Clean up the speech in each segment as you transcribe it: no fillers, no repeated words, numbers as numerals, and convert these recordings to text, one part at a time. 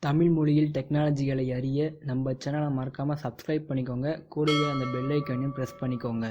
தமிழ் மொழியில் டெக்னாலஜிகளை அறிய நம்ம சேனலை மறக்காமல் சப்ஸ்கிரைப் பண்ணிக்கோங்க. கூடவே அந்த பெல் ஐக்கானையும் ப்ரெஸ் பண்ணிக்கோங்க.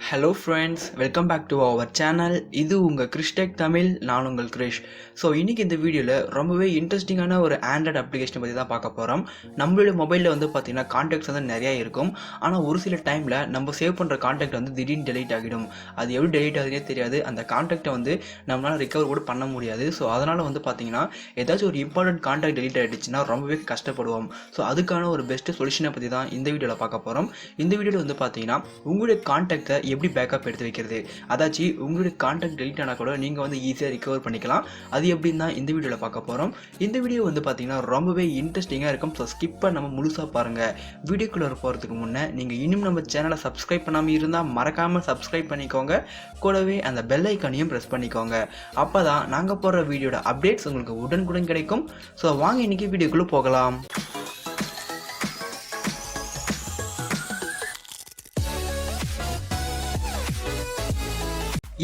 Hello friends, welcome back to our channel. இது உங்கள் கிறிஸ்டெக் தமிழ். நான் உங்கள் கிரிஷ். ஸோ இன்றைக்கி இந்த வீடியோவில் ரொம்பவே இன்ட்ரெஸ்டிங்கான ஒரு ஆண்ட்ராய்டு அப்ளிகேஷனை பற்றி தான் பார்க்க போகிறோம். நம்மளோட மொபைலில் வந்து பார்த்திங்கன்னா கான்டாக்ட்ஸ் வந்து நிறையா இருக்கும். ஆனால் ஒரு சில டைமில் நம்ம சேவ் பண்ணுற கான்டாக்ட் வந்து திடீர்னு டெலீட் ஆகிடும். அது எப்படி டெலீட் ஆகுதுனே தெரியாது. அந்த கான்டாக்டை வந்து நம்மளால் ரிகவர் கூட பண்ண முடியாது. ஸோ அதனால் வந்து பார்த்திங்கன்னா ஏதாச்சும் ஒரு இம்பார்ட்டன்ட் கான்டாக்ட் டெலீட் ஆகிடுச்சுன்னா ரொம்பவே கஷ்டப்படுவோம். ஸோ அதுக்கான ஒரு பெஸ்ட்டு சொல்யூஷனை பற்றி தான் இந்த வீடியோவில் பார்க்க போகிறோம். இந்த வீடியோவில் வந்து பார்த்தீங்கன்னா உங்களுடைய கான்டாக்டை எப்படி பேக்கப் எடுத்து வைக்கிறது, அதாச்சு உங்களுடைய கான்டாக்ட் டெலிட் ஆனால் கூட நீங்கள் வந்து ஈஸியாக ரிகவர் பண்ணிக்கலாம். அது எப்படின்னு தான் இந்த வீடியோவில் பார்க்க போகிறோம். இந்த வீடியோ வந்து பார்த்தீங்கன்னா ரொம்பவே இன்ட்ரெஸ்டிங்காக இருக்கும். ஸோ ஸ்கிப் பண்ணாம முழுசாக பாருங்கள். வீடியோக்குள்ளே போகிறதுக்கு முன்னே நீங்கள் இன்னும் நம்ம சேனலை சப்ஸ்கிரைப் பண்ணாமல் இருந்தால் மறக்காமல் சப்ஸ்கிரைப் பண்ணிக்கோங்க. கூடவே அந்த பெல் ஐக்கானையும் ப்ரெஸ் பண்ணிக்கோங்க. அப்போ தான் நாங்கள் போடுற வீடியோட அப்டேட்ஸ் உங்களுக்கு உடனுக்குடன் கிடைக்கும். ஸோ வாங்க இன்றைக்கி வீடியோக்குள்ளே போகலாம்.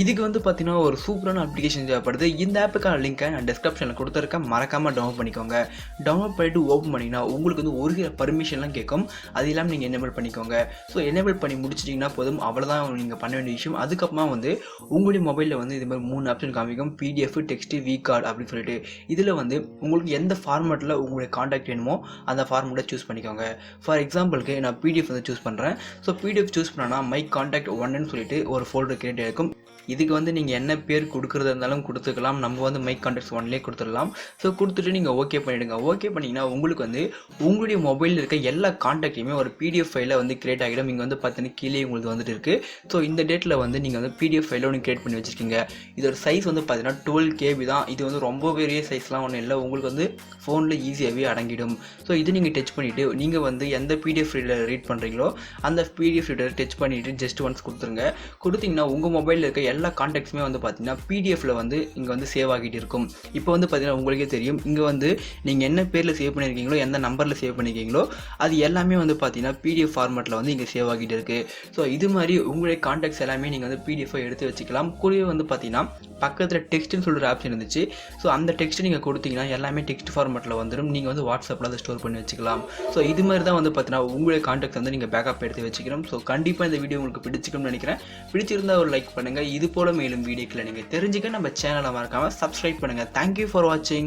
இதுக்கு வந்து பார்த்தீங்கன்னா ஒரு சூப்பரான அப்ளிகேஷன் தேவைப்படுது. இந்த ஆப்புக்கான லிங்கை நான் டிஸ்கிரிப்ஷனில் கொடுத்துருக்கேன். மறக்காமல் டவுன்லோட் பண்ணிக்கோங்க. டவுன்லோட் பண்ணிவிட்டு ஓப்பன் பண்ணிங்கன்னா உங்களுக்கு வந்து ஒரு சில பர்மிஷன்லாம் கேட்கும். அது இல்லாமல் நீங்கள் எனேபிள் பண்ணிக்கோங்க. ஸோ எனேபிள் பண்ணி முடிச்சிட்டிங்கன்னா போதும். அவ்வளோதான் நீங்கள் பண்ண வேண்டிய விஷயம். அதுக்கப்புறமா வந்து உங்களுடைய மொபைலில் வந்து இது மாதிரி 3 ஆப்ஷன் காமிக்கும். பிடிஎஃப், டெக்ஸ்ட்டு, வி கார்டு அப்படின்னு சொல்லிட்டு. இதில் வந்து உங்களுக்கு எந்த ஃபார்மேட்டில் உங்களுடைய கான்டாக்ட் வேணுமோ அந்த ஃபார்மேட்டை சூஸ் பண்ணிக்கோங்க. ஃபார் எக்ஸாம்பிளுக்கு நான் பிடிஎஃப் வந்து சூஸ் பண்ணுறேன். ஸோ பிடிஎஃப் சூஸ் பண்ணனா மை கான்டாக்ட் 1ன்னு சொல்லிட்டு ஒரு ஃபோல்டர் கிரியேட் ஆகிருக்கும். இதுக்கு வந்து நீங்கள் என்ன பேர் கொடுக்குறதா இருந்தாலும் கொடுத்துக்கலாம். நம்ம வந்து மை கான்டாக்ட்ஸ் 1லேயே கொடுத்துடலாம். ஸோ கொடுத்துட்டு நீங்கள் ஓகே பண்ணிவிடுங்க. ஓகே பண்ணிங்கன்னா உங்களுக்கு வந்து உங்களுடைய மொபைலில் இருக்க எல்லா கான்டாக்டையுமே ஒரு பிடிஎஃப் ஃபைலில் வந்து கிரியேட் ஆகிடும். இங்கே வந்து பார்த்தீங்கன்னா கீழே உங்களுக்கு வந்துட்டு இருக்குது. ஸோ இந்த டேட்டில் வந்து நீங்கள் வந்து பிடிஎஃப் ஃபைலில் ஒன்று கிரியேட் பண்ணி வச்சுருக்கீங்க. இதோட சைஸ் வந்து பார்த்தீங்கன்னா 12 KB தான். இது வந்து ரொம்ப பெரிய சைஸ்லாம் ஒன்றும் இல்லை. உங்களுக்கு வந்து ஃபோனில் ஈஸியாகவே அடங்கிடும். ஸோ இது நீங்கள் டச் பண்ணிவிட்டு நீங்கள் வந்து எந்த பிடிஎஃப் ரீடர் ரீட் பண்ணுறீங்களோ அந்த பிடிஎஃப் ரீடரை டச் பண்ணிவிட்டு ஜஸ்ட் ஒன்ஸ் கொடுத்துருங்க. கொடுத்தீங்கன்னா உங்கள் மொபைலில் இருக்க எல்லா கான்டாக்ட்ஸுமே வந்து பார்த்தீங்கன்னா பிடிஎஃப்ல வந்து இங்கே வந்து சேவ் ஆகிட்டு இருக்கும். இப்போ வந்து பார்த்தீங்கன்னா உங்களுக்கே தெரியும், இங்கே வந்து நீங்கள் என்ன பேரில் சேவ் பண்ணியிருக்கீங்களோ எந்த நம்பரில் சேவ் பண்ணியிருக்கீங்களோ அது எல்லாமே வந்து பார்த்தீங்கன்னா பிடிஎஃப் ஃபார்மேட்டில் வந்து இங்கே சேவ் ஆகிட்டு இருக்குது. ஸோ இது மாதிரி உங்களுடைய கான்டாக்ட்ஸ் எல்லாமே நீங்கள் வந்து பிடிஎஃபை எடுத்து வச்சுக்கலாம். கூடவே வந்து பார்த்தீங்கன்னா பக்கத்தில் டெக்ஸ்ட்னு சொல்கிற ஆப்ஷன் இருந்துச்சு. ஸோ அந்த டெக்ஸ்ட் நீங்கள் கொடுத்தீங்கன்னா எல்லாமே டெக்ஸ்ட் ஃபார்மேட்டில் வந்துடும். நீங்கள் வந்து வாட்ஸ்அப்பில் அதை ஸ்டோர் பண்ணி வச்சுக்கலாம். ஸோ இது மாதிரி தான் வந்து பார்த்தீங்கன்னா உங்களுடைய கான்டாக்ட் வந்து நீங்கள் பேக்கப் எடுத்து வச்சுக்கணும். ஸோ கண்டிப்பாக இந்த வீடியோ உங்களுக்கு பிடிச்சிக்கணும்னு நினைக்கிறேன். பிடிச்சிருந்தா ஒரு லைக் பண்ணுங்கள். இது போல மேலும் வீடியோக்களை நீங்கள் தெரிஞ்சுக்க நம்ம சேனலை மறக்காமல் சப்ஸ்கிரைப் பண்ணுங்கள். தேங்க்யூ ஃபார் வாட்சிங்.